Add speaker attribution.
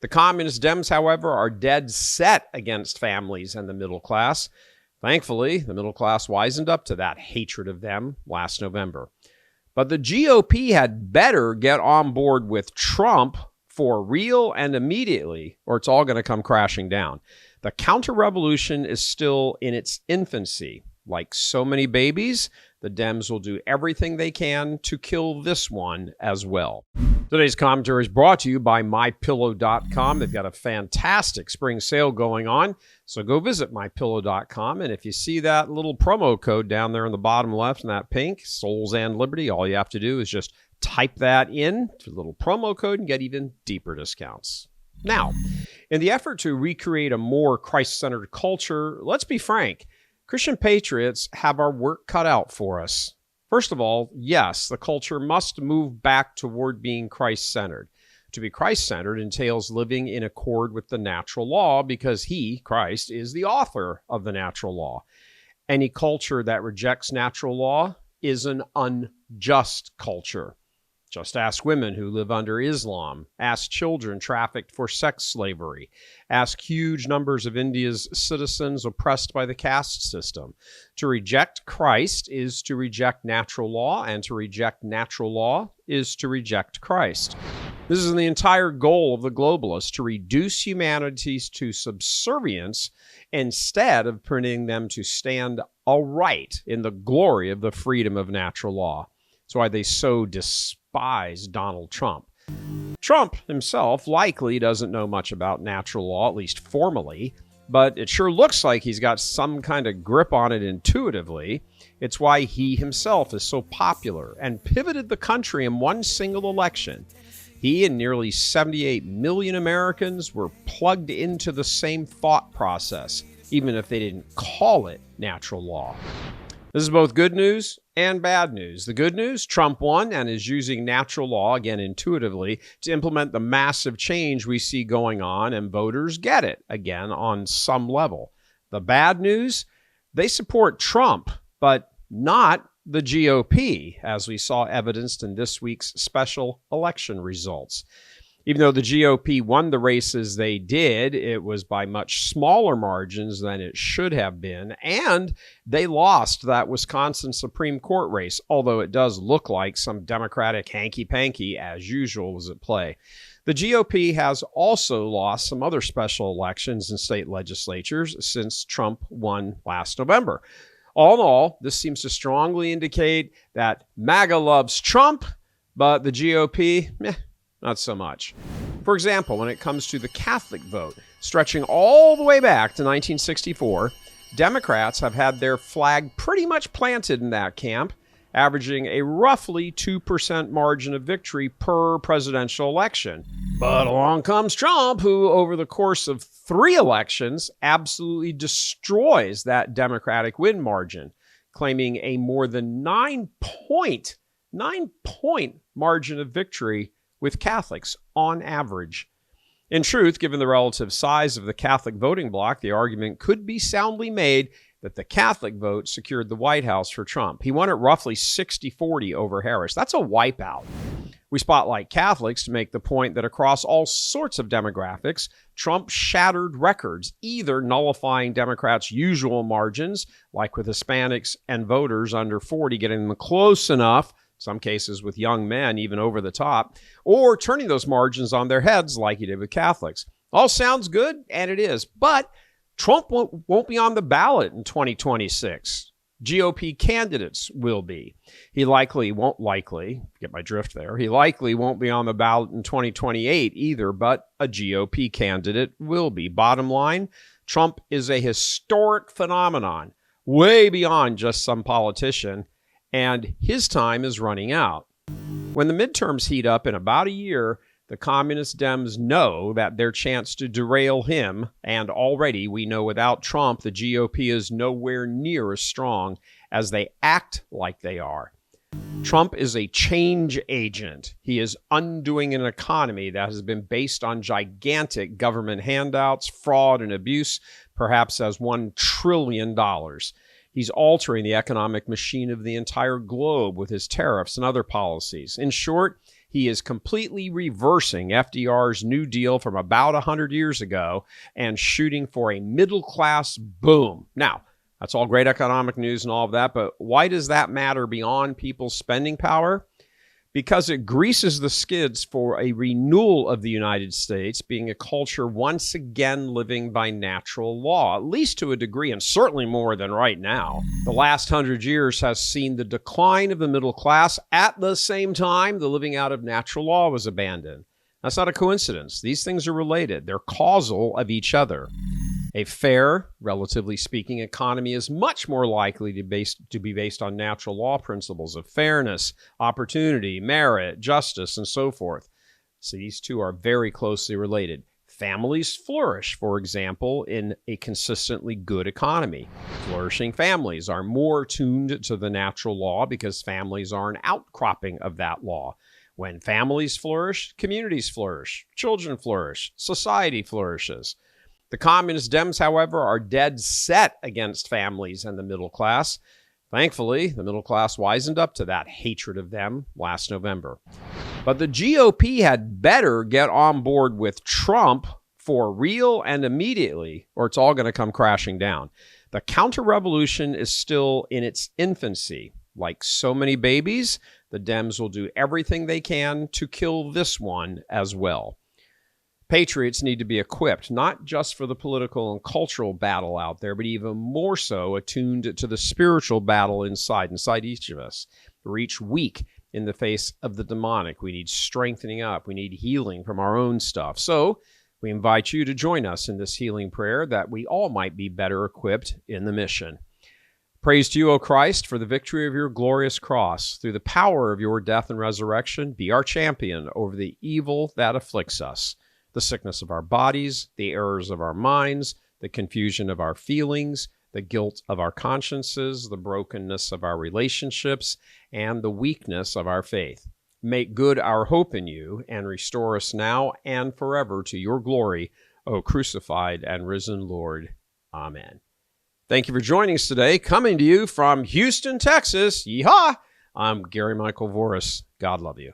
Speaker 1: The communist Dems, however, are dead set against families and the middle class. Thankfully, the middle class wisened up to that hatred of them last November. But the GOP had better get on board with Trump for real and immediately, or it's all going to come crashing down. The counter-revolution is still in its infancy. Like so many babies, the Dems will do everything they can to kill this one as well. Today's commentary is brought to you by MyPillow.com. They've got a fantastic spring sale going on, so go visit MyPillow.com. And if you see that little promo code down there in the bottom left in that pink, Souls and Liberty, all you have to do is just type that in to a little promo code and get even deeper discounts. Now, in the effort to recreate a more Christ-centered culture, let's be frank, Christian patriots have our work cut out for us. First of all, yes, the culture must move back toward being Christ-centered. To be Christ-centered entails living in accord with the natural law because he, Christ, is the author of the natural law. Any culture that rejects natural law is an unjust culture. Just ask women who live under Islam. Ask children trafficked for sex slavery. Ask huge numbers of India's citizens oppressed by the caste system. To reject Christ is to reject natural law, and to reject natural law is to reject Christ. This is the entire goal of the globalists, to reduce humanity to subservience instead of permitting them to stand aright in the glory of the freedom of natural law. That's why they so despise Donald Trump. Trump himself likely doesn't know much about natural law, at least formally, but it sure looks like he's got some kind of grip on it intuitively. It's why he himself is so popular and pivoted the country in one single election. He and nearly 78 million Americans were plugged into the same thought process, even if they didn't call it natural law. This is both good news and bad news. The good news, Trump won and is using natural law, again intuitively, to implement the massive change we see going on, and voters get it, again, on some level. The bad news, they support Trump, but not the GOP, as we saw evidenced in this week's special election results. Even though the GOP won the races they did, it was by much smaller margins than it should have been, and they lost that Wisconsin Supreme Court race, although it does look like some Democratic hanky-panky, as usual, was at play. The GOP has also lost some other special elections in state legislatures since Trump won last November. All in all, this seems to strongly indicate that MAGA loves Trump, but the GOP, not so much. For example, when it comes to the Catholic vote, stretching all the way back to 1964, Democrats have had their flag pretty much planted in that camp, averaging a roughly 2% margin of victory per presidential election. But along comes Trump, who over the course of 3 elections absolutely destroys that Democratic win margin, claiming a more than 9-point margin of victory with Catholics on average. In truth, given the relative size of the Catholic voting bloc, the argument could be soundly made that the Catholic vote secured the White House for Trump. He won it roughly 60-40 over Harris. That's a wipeout. We spotlight Catholics to make the point that across all sorts of demographics, Trump shattered records, either nullifying Democrats' usual margins, like with Hispanics and voters under 40, getting them close enough, some cases with young men even over the top, or turning those margins on their heads like he did with Catholics. All sounds good, and it is, but Trump won't be on the ballot in 2026. GOP candidates will be. He likely won't get my drift there, he likely won't be on the ballot in 2028 either, but a GOP candidate will be. Bottom line, Trump is a historic phenomenon, way beyond just some politician, and his time is running out. When the midterms heat up in about a year, the communist Dems know that their chance to derail him, and already we know without Trump, the GOP is nowhere near as strong as they act like they are. Trump is a change agent. He is undoing an economy that has been based on gigantic government handouts, fraud, and abuse, perhaps as $1 trillion. He's altering the economic machine of the entire globe with his tariffs and other policies. In short, He is completely reversing FDR's New Deal from about 100 years ago and shooting for a middle-class boom. Now, that's all great economic news and all of that, but why does that matter beyond people's spending power? Because it greases the skids for a renewal of the United States being a culture once again living by natural law, at least to a degree, and certainly more than right now. The last 100 years has seen the decline of the middle class. At the same time, the living out of natural law was abandoned. That's not a coincidence. These things are related. They're causal of each other. A fair, relatively speaking, economy is much more likely to be based on natural law principles of fairness, opportunity, merit, justice, and so forth. So these two are very closely related. Families flourish, for example, in a consistently good economy. Flourishing families are more tuned to the natural law because families are an outcropping of that law. When families flourish, communities flourish, children flourish, society flourishes. The communist Dems, however, are dead set against families and the middle class. Thankfully, the middle class wisened up to that hatred of them last November. But the GOP had better get on board with Trump for real and immediately, or it's all going to come crashing down. The counter-revolution is still in its infancy. Like so many babies, the Dems will do everything they can to kill this one as well. Patriots need to be equipped, not just for the political and cultural battle out there, but even more so attuned to the spiritual battle inside each of us. We're each weak in the face of the demonic. We need strengthening up. We need healing from our own stuff. So we invite you to join us in this healing prayer that we all might be better equipped in the mission. Praise to you, O Christ, for the victory of your glorious cross. Through the power of your death and resurrection, be our champion over the evil that afflicts us. The sickness of our bodies, the errors of our minds, the confusion of our feelings, the guilt of our consciences, the brokenness of our relationships, and the weakness of our faith. Make good our hope in you, and restore us now and forever to your glory, O crucified and risen Lord. Amen. Thank you for joining us today. Coming to you from Houston, Texas. Yeehaw! I'm Gary Michael Voris. God love you.